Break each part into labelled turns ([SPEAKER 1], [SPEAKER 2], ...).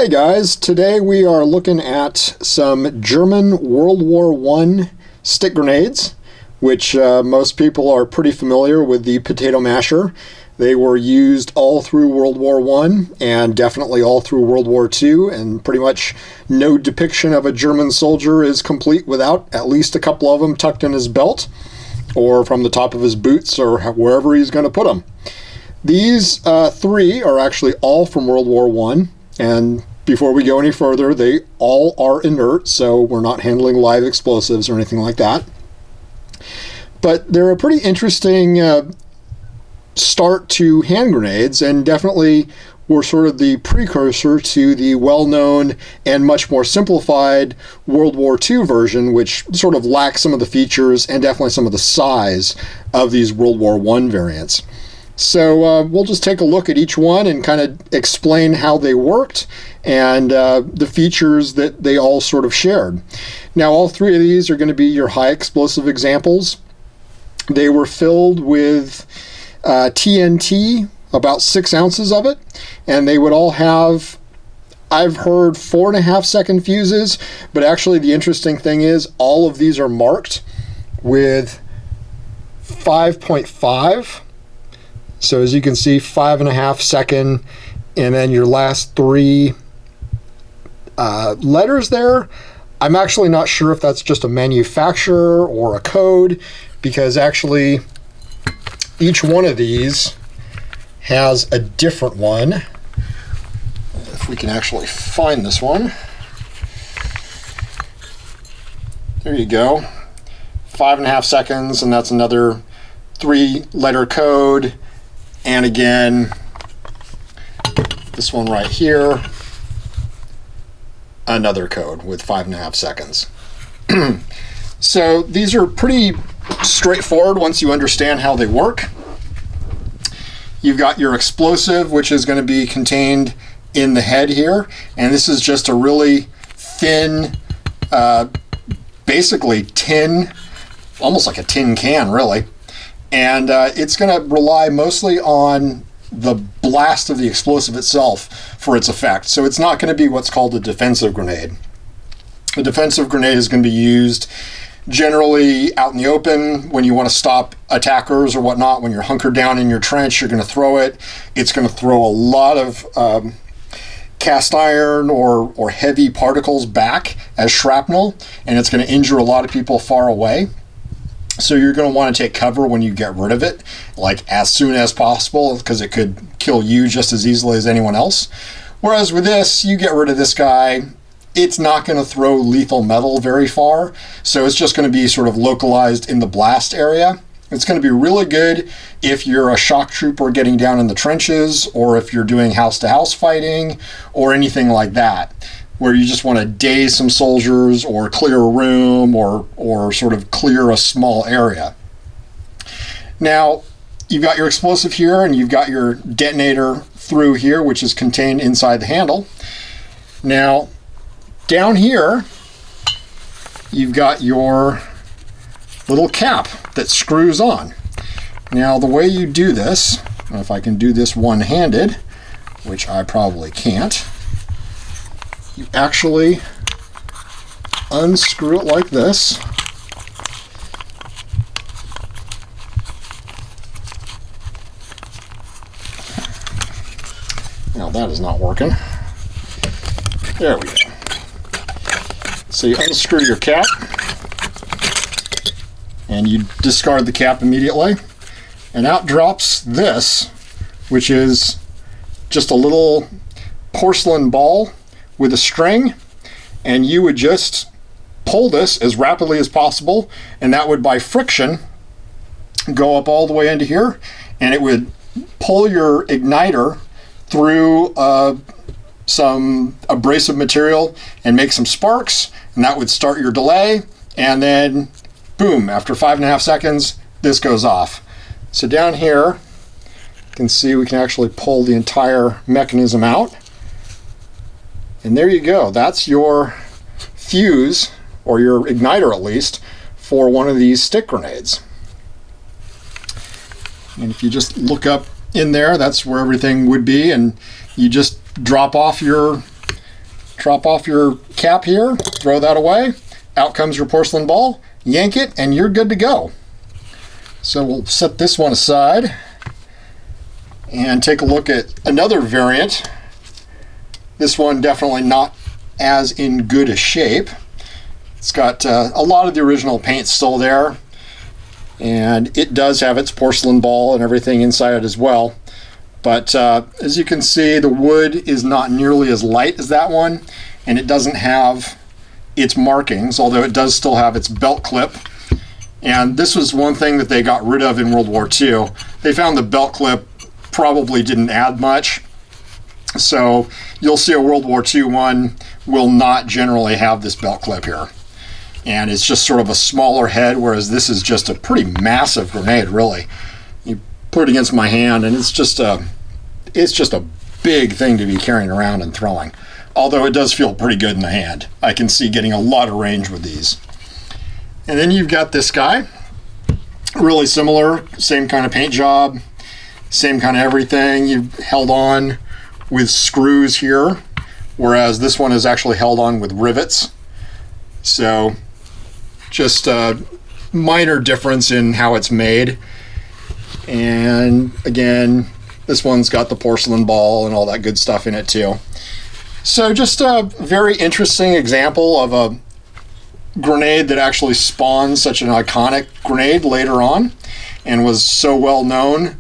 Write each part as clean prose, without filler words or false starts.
[SPEAKER 1] Hey guys, today we are looking at some German World War I stick grenades, which most people are pretty familiar with the potato masher. They were used all through World War I and definitely all through World War II, and pretty much no depiction of a German soldier is complete without at least a couple of them tucked in his belt or from the top of his boots or wherever he's going to put them. These three are actually all from World War I. And before we go any further, they all are inert, so we're not handling live explosives or anything like that. But they're a pretty interesting start to hand grenades, and definitely were sort of the precursor to the well-known and much more simplified World War II version, which sort of lacks some of the features and definitely some of the size of these World War I variants. So we'll just take a look at each one and kind of explain how they worked and the features that they all sort of shared. Now, all three of these are going to be your high explosive examples. They were filled with TNT, about 6 ounces of it, and they would all have, I've heard, 4.5 second fuses, but actually the interesting thing is all of these are marked with 5.5. So as you can see, 5.5 second, and then your last three letters there. I'm actually not sure if that's just a manufacturer or a code, because actually each one of these has a different one. If we can actually find this one. There you go. 5.5 seconds, and that's another 3-letter code. And again, this one right here, another code with 5.5 seconds. So these are pretty straightforward once you understand how they work. You've got your explosive, which is going to be contained in the head here. And this is just a really thin, basically tin, almost like a tin can, really. And it's going to rely mostly on the blast of the explosive itself for its effect. So it's not going to be what's called a defensive grenade. A defensive grenade is going to be used generally out in the open when you want to stop attackers or whatnot. When you're hunkered down in your trench, you're going to throw it. It's going to throw a lot of cast iron or heavy particles back as shrapnel, and it's going to injure a lot of people far away. So you're going to want to take cover when you get rid of it, like as soon as possible, because it could kill you just as easily as anyone else. Whereas with this, you get rid of this guy, it's not going to throw lethal metal very far, so it's just going to be sort of localized in the blast area. It's going to be really good if you're a shock trooper getting down in the trenches, or if you're doing house-to-house fighting, or anything like that, where you just want to daze some soldiers or clear a room or sort of clear a small area. Now, you've got your explosive here, and you've got your detonator through here, which is contained inside the handle. Now, down here, you've got your little cap that screws on. Now, the way you do this, if I can do this one-handed, which I probably can't, you actually unscrew it like this. Now that is not working. There we go. So you unscrew your cap and you discard the cap immediately, and out drops this, which is just a little porcelain ball with a string, and you would just pull this as rapidly as possible, and that would, by friction, go up all the way into here, and it would pull your igniter through some abrasive material and make some sparks, and that would start your delay, and then boom, after 5.5 seconds, this goes off. So down here, you can see we can actually pull the entire mechanism out. And there you go. That's your fuse, or your igniter at least, for one of these stick grenades. And if you just look up in there, that's where everything would be, and you just drop off your Drop off your cap here, throw that away. Out comes your porcelain ball, yank it, and you're good to go. So we'll set this one aside and take a look at another variant. This one definitely not as in good a shape. It's got a lot of the original paint still there, and it does have its porcelain ball and everything inside it as well. But as you can see, the wood is not nearly as light as that one, and it doesn't have its markings, although it does still have its belt clip. And this was one thing that they got rid of in World War II. They found the belt clip probably didn't add much. So you'll see a World War II one will not generally have this belt clip here. And it's just sort of a smaller head, whereas this is just a pretty massive grenade, really. You put it against my hand, and it's just a big thing to be carrying around and throwing. Although it does feel pretty good in the hand. I can see getting a lot of range with these. And then you've got this guy, really similar, same kind of paint job, same kind of everything. You've held on with screws here, whereas this one is actually held on with rivets. So just a minor difference in how it's made. And again, this one's got the porcelain ball and all that good stuff in it too. So just a very interesting example of a grenade that actually spawned such an iconic grenade later on and was so well known.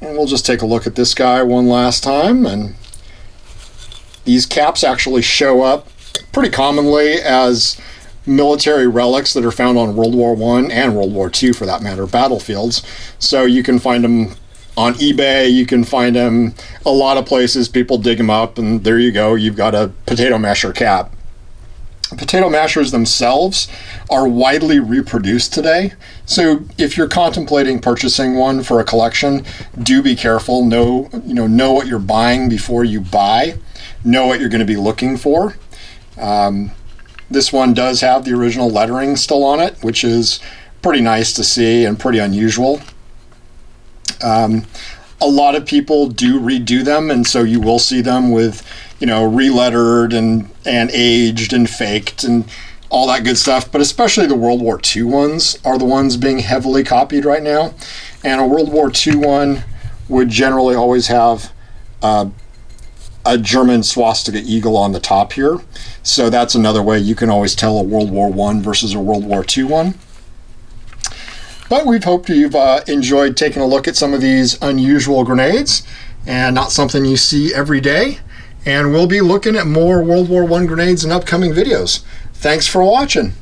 [SPEAKER 1] And we'll just take a look at this guy one last time. And these caps actually show up pretty commonly as military relics that are found on World War I and World War II, for that matter, battlefields. So you can find them on eBay, you can find them a lot of places. People dig them up, and there you go, you've got a potato masher cap. Potato mashers themselves are widely reproduced today, so if you're contemplating purchasing one for a collection, do be careful. Know what you're buying before you buy. Know what you're going to be looking for. This one does have the original lettering still on it, which is pretty nice to see and pretty unusual. A lot of people do redo them, and so you will see them with, relettered and aged and faked and all that good stuff. But especially the World War II ones are the ones being heavily copied right now. And a World War II one would generally always have a German swastika eagle on the top here. So that's another way you can always tell a World War I versus a World War II one. But we've hoped you've enjoyed taking a look at some of these unusual grenades, and not something you see every day. And we'll be looking at more World War I grenades in upcoming videos. Thanks for watching.